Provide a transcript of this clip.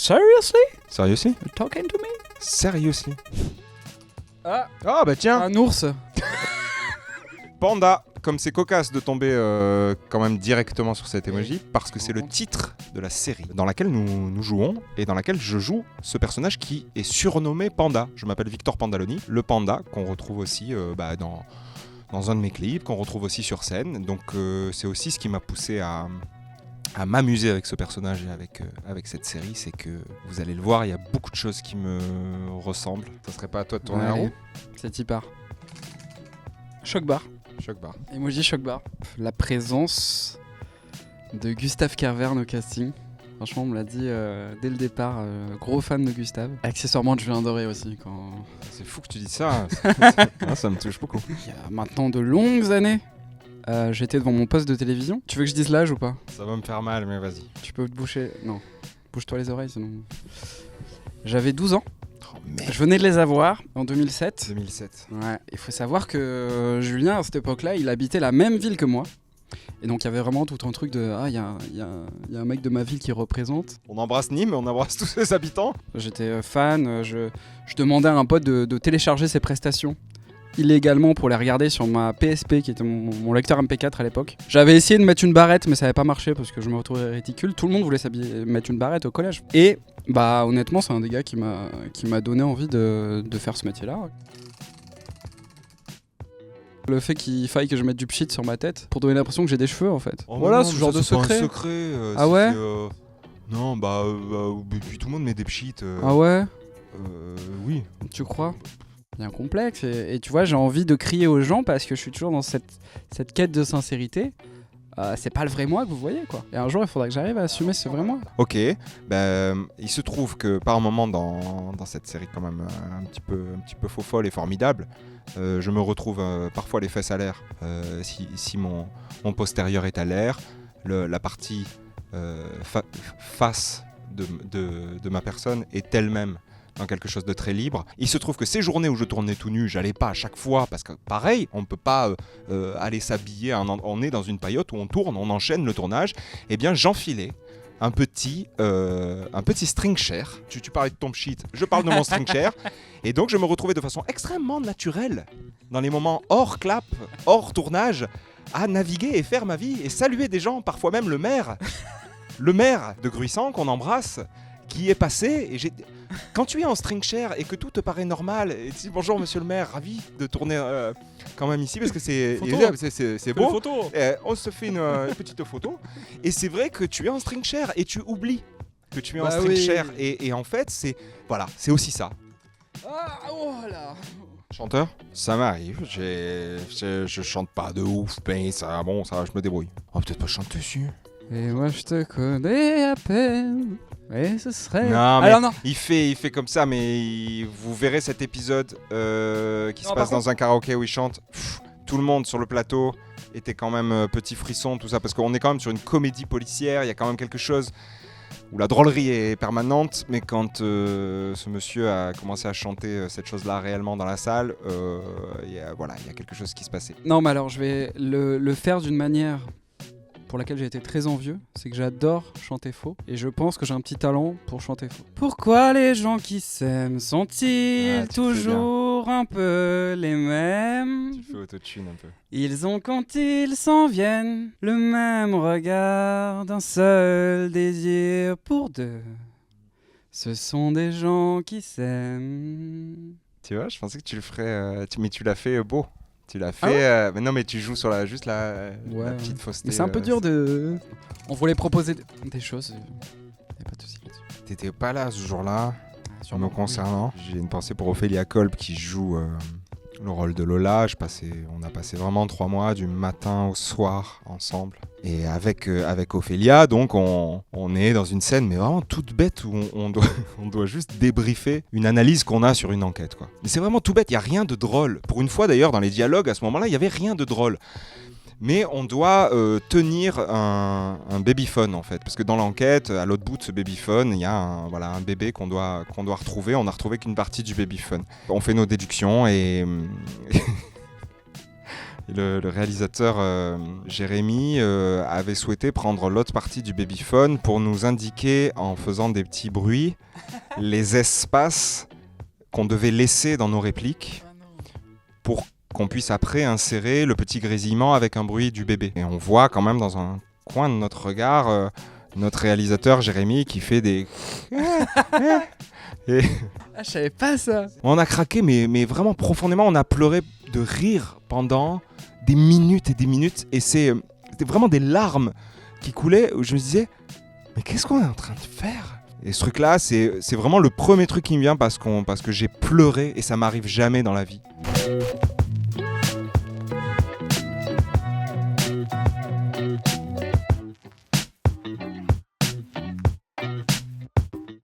Seriously? Seriously? You talking to me? Seriously? Ah, Ah bah tiens, un ours. Panda. Comme c'est cocasse de tomber quand même directement sur cet emoji, parce que c'est le titre de la série dans laquelle nous jouons et dans laquelle je joue ce personnage qui est surnommé Panda. Je m'appelle Victor Pandaloni, le panda qu'on retrouve aussi dans un de mes clips, qu'on retrouve aussi sur scène. Donc c'est aussi ce qui m'a poussé à m'amuser avec ce personnage et avec cette série, c'est que vous allez le voir, il y a beaucoup de choses qui me ressemblent. Ça serait pas à toi de tourner la roue? C'est y part. Choc bar. Choc bar. Emoji choc bar. La présence de Gustave Kervern au casting. Franchement, on me l'a dit dès le départ. Gros fan de Gustave. Accessoirement, Julien Doré aussi. C'est fou que tu dis ça. Ça me touche beaucoup. Il y a maintenant de longues années, j'étais devant mon poste de télévision. Tu veux que je dise l'âge ou pas? Ça va me faire mal, mais vas-y. Tu peux te boucher. Non. Bouge-toi les oreilles, sinon. J'avais 12 ans. Oh merde. Je venais de les avoir en 2007. 2007. Ouais, il faut savoir que Julien, à cette époque-là, il habitait la même ville que moi. Et donc, il y avait vraiment tout un truc de « Ah, il y a un mec de ma ville qui représente. » On embrasse Nîmes, on embrasse tous ses habitants. J'étais fan, je demandais à un pote de télécharger ses prestations illégalement pour les regarder sur ma PSP, qui était mon lecteur MP4 à l'époque. J'avais essayé de mettre une barrette, mais ça n'avait pas marché parce que je me retrouvais ridicule. Tout le monde voulait mettre une barrette au collège. Et bah honnêtement, c'est un des gars qui m'a donné envie de faire ce métier-là. Ouais. Le fait qu'il faille que je mette du pchit sur ma tête pour donner l'impression que j'ai des cheveux en fait. Oh voilà, non, ce genre de secret. C'est pas un secret. Ah ouais. Non, puis tout le monde met des pchits. Ah ouais. Oui. Tu crois? Il y a un complexe et tu vois, j'ai envie de crier aux gens parce que je suis toujours dans cette quête de sincérité. C'est pas le vrai moi que vous voyez quoi. Et un jour il faudra que j'arrive à assumer ce vrai moi. Ok, il se trouve que par moment dans cette série quand même un petit peu faux folle et formidable, je me retrouve parfois les fesses à l'air. Si mon postérieur est à l'air, la partie face de ma personne est elle-même dans quelque chose de très libre. Il se trouve que ces journées où je tournais tout nu, j'allais pas à chaque fois, parce que pareil, on peut pas aller s'habiller, on est dans une paillote où on tourne, on enchaîne le tournage, et bien j'enfilais un petit string chair. Tu parlais de ton pchit, je parle de mon string chair, et donc je me retrouvais de façon extrêmement naturelle, dans les moments hors clap, hors tournage, à naviguer et faire ma vie, et saluer des gens, parfois même le maire de Gruissant, qu'on embrasse, qui est passé, et quand tu es en string chair et que tout te paraît normal, et tu dis bonjour monsieur le maire, ravi de tourner quand même ici parce que c'est beau. On se fait une petite photo et c'est vrai que tu es en string chair et tu oublies que tu es en string chair et en fait c'est aussi ça. Ah, voilà. Chanteur, ça m'arrive, je chante pas de ouf, ben ça je me débrouille. On va peut-être pas chanter dessus. Et moi je te connais à peine. Et ce serait... Non, mais non. Il fait comme ça, mais vous verrez cet épisode qui se passe dans un karaoké où il chante. Tout le monde sur le plateau était quand même petit frisson, tout ça, parce qu'on est quand même sur une comédie policière, il y a quand même quelque chose où la drôlerie est permanente, mais quand ce monsieur a commencé à chanter cette chose-là réellement dans la salle, il y a quelque chose qui se passait. Non, mais alors je vais le faire d'une manière pour laquelle j'ai été très envieux, c'est que j'adore chanter faux et je pense que j'ai un petit talent pour chanter faux. Pourquoi les gens qui s'aiment sont-ils toujours un peu les mêmes? Tu fais autotune un peu. Ils ont quand ils s'en viennent le même regard d'un seul désir pour deux. Ce sont des gens qui s'aiment. Tu vois, je pensais que tu le ferais, mais tu l'as fait beau. Tu l'as fait, mais non, mais tu joues sur la petite fausseté. Mais c'est un peu dur de. On voulait proposer des choses. Y a pas de souci là-dessus. T'étais pas là ce jour-là, me concernant. J'ai une pensée pour Ophélia Kolb qui joue le rôle de Lola. On a passé vraiment 3 mois du matin au soir ensemble. Et avec Ophélia, donc on est dans une scène, mais vraiment toute bête, où on doit juste débriefer une analyse qu'on a sur une enquête, quoi. Mais c'est vraiment tout bête, il n'y a rien de drôle. Pour une fois d'ailleurs, dans les dialogues, à ce moment-là, il n'y avait rien de drôle. Mais on doit tenir un babyphone en fait, parce que dans l'enquête, à l'autre bout de ce babyphone, il y a un bébé qu'on doit retrouver. On n'a retrouvé qu'une partie du babyphone. On fait nos déductions et Et le réalisateur Jérémy avait souhaité prendre l'autre partie du babyphone pour nous indiquer, en faisant des petits bruits, les espaces qu'on devait laisser dans nos répliques pour qu'on puisse après insérer le petit grésillement avec un bruit du bébé. Et on voit quand même dans un coin de notre regard notre réalisateur Jérémy qui fait des... Et Ah, je savais pas ça. on a craqué, mais vraiment profondément, on a pleuré de rire pendant des minutes et des minutes. Et c'était vraiment des larmes qui coulaient où je me disais, mais qu'est-ce qu'on est en train de faire ? Et ce truc-là, c'est vraiment le premier truc qui me vient parce que j'ai pleuré et ça m'arrive jamais dans la vie.